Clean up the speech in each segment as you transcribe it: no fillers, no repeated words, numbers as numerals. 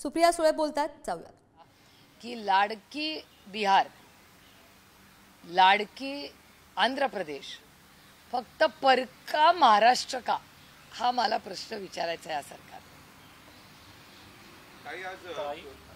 सुप्रिया सुळे बोलतात, जाऊया. की लाडकी बिहार, लाडकी आंध्र प्रदेश फक्त परका महाराष्ट्र का, हा मला प्रश्न विचारायचा आहे या सरकार.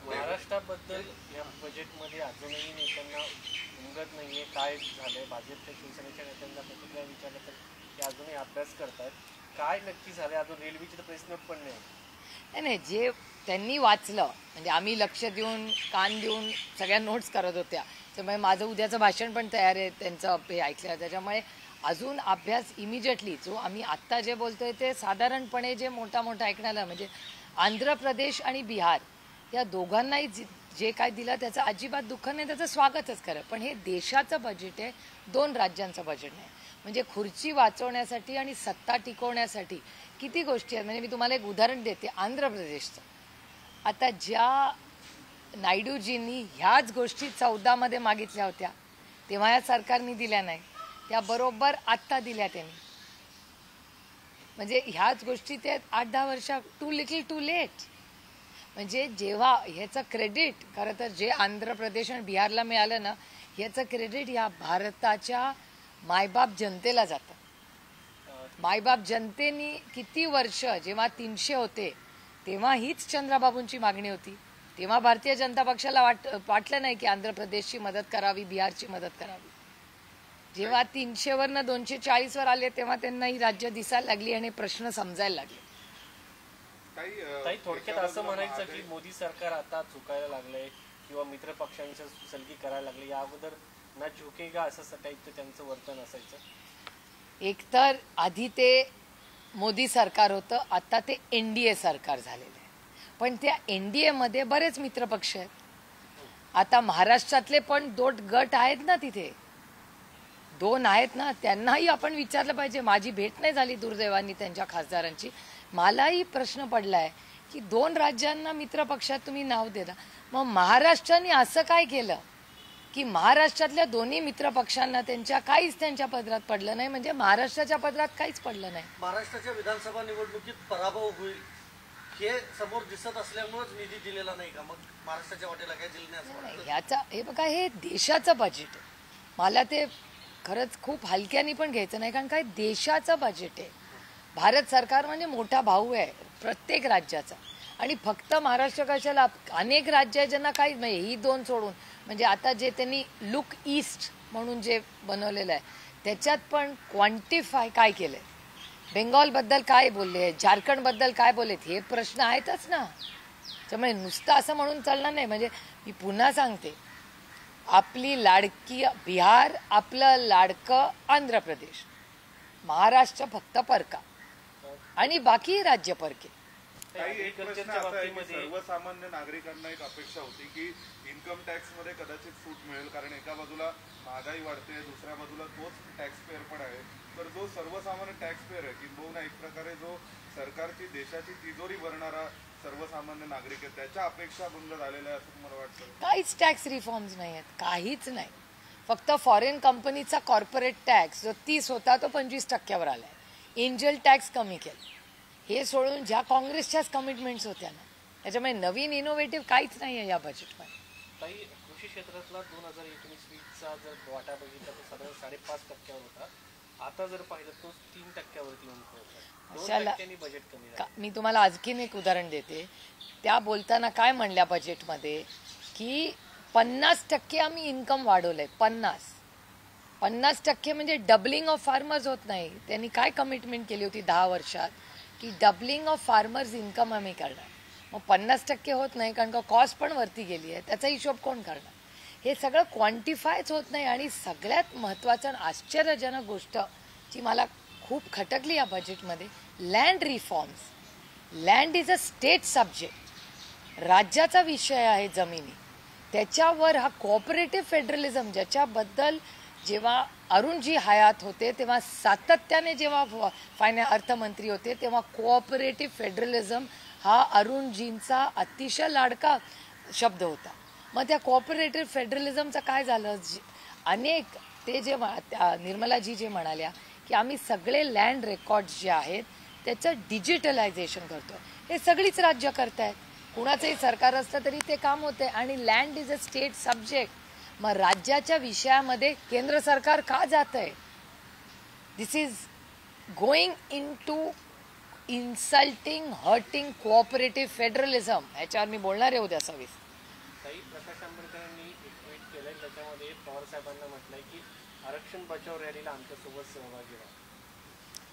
महाराष्ट्राबद्दल या बजेटमध्ये अजूनही नेत्यांना उमगत नाहीये. काय झालंय? भाजपच्या शिवसेनेच्या नेत्यांना प्रतिक्रिया विचारलं तर ते अजूनही अभ्यास करतात. काय नक्की झालंय? अजून रेल्वेची तर प्रेस नोट पण नाही. जे त्यांनी वाचलं, म्हणजे आम्ही लक्ष देऊन कान देऊन सगळ्या नोट्स करत होत्या, त्यामुळे माझं उद्याचं भाषण पण तयार आहे त्यांचं हे ऐकलं. त्याच्यामुळे अजून अभ्यास इमिजिएटली जो आम्ही आत्ता जे बोलतोय ते साधारणपणे जे मोठा ऐकण्याला, म्हणजे आंध्र प्रदेश आणि बिहार या दोघांनाही जे काय दिलं त्याचं अजिबात दुःख नाही, त्याचं स्वागतच करा. पण हे देशाचं बजेट आहे, 2 राज्यांचं बजेट नाही. म्हणजे खुर्ची वाचवण्यासाठी आणि सत्ता टिकवण्यासाठी किती गोष्टी आहेत. म्हणजे मी तुम्हाला एक उदाहरण देते आंध्र प्रदेशचं. आता ज्या नायडूजींनी ह्याच गोष्टी 14 मध्ये मागितल्या होत्या, तेव्हा या सरकारने दिल्या नाही, त्या बरोबर आत्ता दिल्या त्यांनी. म्हणजे ह्याच गोष्टी ते 8-10 वर्ष टू लिटिल टू लेट. म्हणजे जेव्हा ह्याचं क्रेडिट खरं तर जे आंध्र प्रदेश आणि बिहारला मिळालं ना, ह्याचं क्रेडिट ह्या भारताच्या मायबाप जनतेला जातं. मायबाप जनतेनी किती वर्ष, जेव्हा 300 होते तेव्हा हीच चंद्राबाबूंची मागणी होती. तेव्हा भारतीय जनता पक्षाला वाटलं नाही की आंध्र प्रदेशची मदत करावी, बिहारची मदत करावी. जेव्हा 300 वरनं 240 वर आले तेव्हा त्यांना ही राज्य दिसायला लागली आणि प्रश्न समजायला लागले. काही थोडक्यात असं म्हणायचं की मोदी सरकार आता चुकायला लागलंय किंवा मित्र पक्षांच्या सलगी करायला लागले. या अगोदर ना झुकेगा असं टाईपचं त्यांचं वर्तन असायचं. एकतर आधी ते मोदी सरकार होतं, आता ते एनडीए सरकार झालेलं आहे. पण त्या एनडीए मध्ये बरेच मित्रपक्ष आहेत. आता महाराष्ट्रातले पण 2 गट आहेत ना, तिथे 2 आहेत ना, त्यांनाही आपण विचारलं पाहिजे. माझी भेट नाही झाली दुर्दैवानी त्यांच्या खासदारांची. मलाही प्रश्न पडलाय की 2 राज्यांना मित्रपक्षात तुम्ही नाव देता, मग महाराष्ट्राने असं काय केलं की महाराष्ट्रातल्या दोन्ही मित्रपक्षांना त्यांच्या पदरात पडलं नाही. म्हणजे महाराष्ट्राच्या पदरात काहीच पडलं नाही. महाराष्ट्राच्या विधानसभा निवडणुकीत पराभव होईल हे समोर दिसत असल्यामुळेच निधी दिलेला नाही का? मग महाराष्ट्राच्या वाटेला काय दिलं नाही? ह्याचा हे बघा, हे देशाचं बजेट आहे. मला ते खरंच खूप हलक्यानी पण घ्यायचं नाही, कारण काय देशाचं बजेट आहे. भारत सरकार म्हणजे मोठा भाऊ आहे प्रत्येक राज्याचा. आणि फक्त महाराष्ट्र कशाला, अनेक राज्य आहेत ज्यांना काही म्हणजे ही 2 सोडून, म्हणजे आता जे त्यांनी लुक ईस्ट म्हणून जे बनवलेलं आहे त्याच्यात पण क्वांटिफाय काय केलंय, बेंगॉलबद्दल काय बोलले, झारखंडबद्दल काय बोललेत, हे प्रश्न आहेतच ना. त्यामुळे नुसतं असं म्हणून चालणार नाही. म्हणजे मी पुन्हा सांगते, आपली लाडकी बिहार, आपलं लाडकं आंध्र प्रदेश, महाराष्ट्र फक्त परका आणि बाकी राज्य परके. सर्वसामान्य नागरिकांना एक अपेक्षा होती की इन्कम टॅक्स मध्ये कदाचित सूट मिळेल, कारण एका बाजूला महागाई वाढते, दुसऱ्या बाजूला तोच टॅक्स पेअर पण आहे. तर जो सर्वसामान्य टॅक्स पेअर आहे, किंबहुना एक प्रकारे जो सरकारची देशाची तिजोरी भरणारा सर्वसामान्य नागरिक आहे, त्याच्या अपेक्षा भंग झालेल्या आहे असं मला वाटतं. काहीच टॅक्स रिफॉर्म्स नाही आहेत, काहीच नाही. फक्त फॉरेन कंपनीचा कॉर्पोरेट टॅक्स जो 30 होता तो 25% आलाय. एंजल टॅक्स कमी केला. हे सोडून ज्या काँग्रेसच्याच कमिटमेंट्स होत्या ना, त्याच्यामुळे नवीन इनोव्हेटिव्ह काहीच नाही आहे या बजेटमध्ये. काही कृषी क्षेत्रातला 2019-20चा जर वाटा बघितला तर साधारण 5.5% होता. आता जर पाहिलं तो 3%वरती येऊन पोहोचला. बजेट कमी. मी तुम्हाला आणखीन एक उदाहरण देते. त्या बोलताना काय म्हणल्या बजेटमध्ये की 50% आम्ही इन्कम वाढवलंय. 50% म्हणजे डबलिंग ऑफ फार्मर्स होत नाही. त्यांनी काय कमिटमेंट केली होती 10 वर्षात की डबलिंग ऑफ फार्मर्स इन्कम आम्ही करणार. मग 50% होत नाही, कारण का कॉस्ट पण वरती गेली आहे. त्याचा हिशोब कोण करणार? हे सगळं क्वांटिफायच होत नाही. आणि सगळ्यात महत्त्वाचं आणि आश्चर्यजनक गोष्ट जी मला खूप खटकली या बजेटमध्ये, land reforms. Land is a state subject, राज्याचा विषय आहे जमिनी. त्याच्यावर हा कोऑपरेटिव्ह फेडरलिझम, ज्याच्याबद्दल जेव्हा अरुणजी हयात होते तेव्हा सातत्याने, जेव्हा अर्थमंत्री होते तेव्हा कोऑपरेटिव्ह फेडरलिझम हा अरुणजींचा अतिशय लाडका शब्द होता. मग त्या कोऑपरेटिव्ह फेडरलिझमचं काय झालं? अनेक ते जे निर्मलाजी जे म्हणाल्या की आम्ही सगळे लँड रेकॉर्ड्स जे आहेत त्याचं डिजिटलायझेशन करतो, हे सगळीच राज्य करतायत. कुणाचंही सरकार असतं तरी ते काम होते. आणि land is a state subject. मग राज्याच्या विषयामध्ये केंद्र सरकार का जात आहे? This is going into insulting hurting cooperative federalism. ह्याच्यावर मी बोलणार आहे उद्या सविस्तर. ताई, प्रकाश आंबेडकरांनी एक ट्विट केलंय, त्याच्यामध्ये पवार साहेबांना म्हटलंय की आरक्षण बचाव रॅलीला आमच्यासोबत सहभागी व्हा.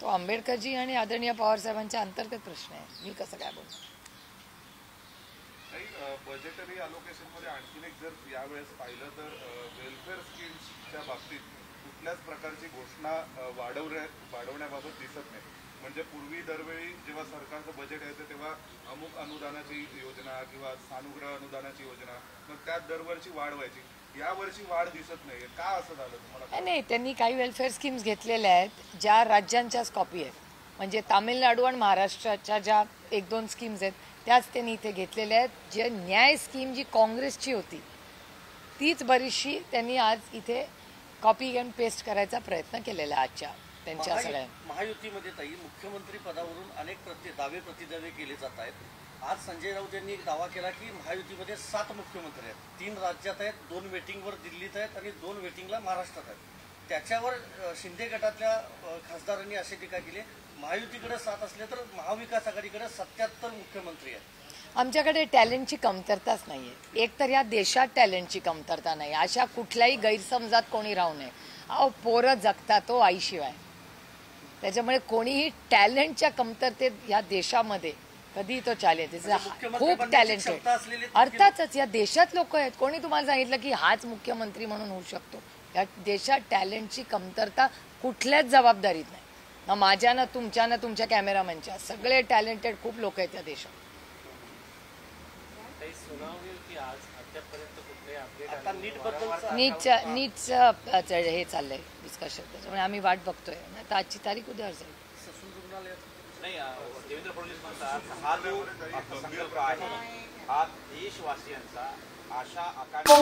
तो आंबेडकरजी आणि आदरणीय पवार साहेबांच्या अंतर्गत प्रश्न आहे. मी कसं काय बोलतो? नाही, बजेटरी अलोकेशन मध्ये आणखीन एक जर यावेळेस पाहिलं तर वेलफेअर स्कीम्सच्या बाबतीत कुठल्याच प्रकारची घोषणा वाढवण्याबाबत दिसत नाही. म्हणजे पूर्वी दरवेळी जेव्हा सरकारचं बजेट यायचं तेव्हा अमुक अनुदानाची योजना किंवा सानुग्रह अनुदानाची योजना, मग त्यात दरवर्षी वाढ व्हायची. यावर्षी वाढ दिसत नाहीये. का असं झालं तुम्हाला? नाही, त्यांनी काही वेलफेअर स्कीम्स घेतलेल्या आहेत ज्या राज्यांच्याच कॉपी आहेत. म्हणजे तामिळनाडू आणि महाराष्ट्राच्या ज्या 1-2 स्कीम्स आहेत त्याच त्यांनी इथे घेतलेल्या आहेत. जे न्याय स्कीम जी काँग्रेसची होती तीच बरीचशी त्यांनी आज इथे कॉपी अँड पेस्ट करायचा प्रयत्न केलेला आहे आजच्या त्यांच्या सगळ्या. महायुतीमध्ये ताई मुख्यमंत्री पदावरून अनेक दावे प्रतिदावे केले जात आहेत. आज संजय राऊत यांनी एक दावा केला की महायुतीमध्ये 7 मुख्यमंत्री आहेत. 3 राज्यात आहेत, 2 वेटिंगवर दिल्लीत आहेत आणि 2 वेटिंगला महाराष्ट्रात आहेत. त्याच्यावर शिंदे गटातल्या खासदारांनी अशी टीका केली, महायुतीकडे 7 असले तर महाविकास आघाडीकडे 77 मुख्यमंत्री आहेत. आमच्याकडे टॅलेंटची कमतरताच नाही आहे. एक तर या देशात टॅलेंटची कमतरता नाही. अशा कुठल्याही गैरसमजात कोणी राहू नये. अहो, पोरं जगतात हो आईशिवाय. त्याच्यामुळे कोणीही टॅलेंटच्या कमतरतेत या देशामध्ये कधी तो चालेल. खूप टॅलेंटेड अर्थातच या देशात लोक आहेत. कोणी तुम्हाला सांगितलं की हाच मुख्यमंत्री म्हणून होऊ शकतो? या देशात टॅलेंटची कमतरता कुठल्याच जबाबदारीत नाही. ना माझ्या, ना तुमच्या, ना तुमच्या कॅमेरामॅनच्या. सगळे टॅलेंटेड खूप लोक आहेत या देशात. नीटचं हे चाललंय डिस्कशन. त्याच्यामुळे आम्ही वाट बघतोय. आता आजची तारीख उद्यावर जाईल. नाही, देवेंद्र फडणवीस म्हणतात हा जो अर्थसंकल्प आहे हा देशवासियांचा आशा आकांक्षा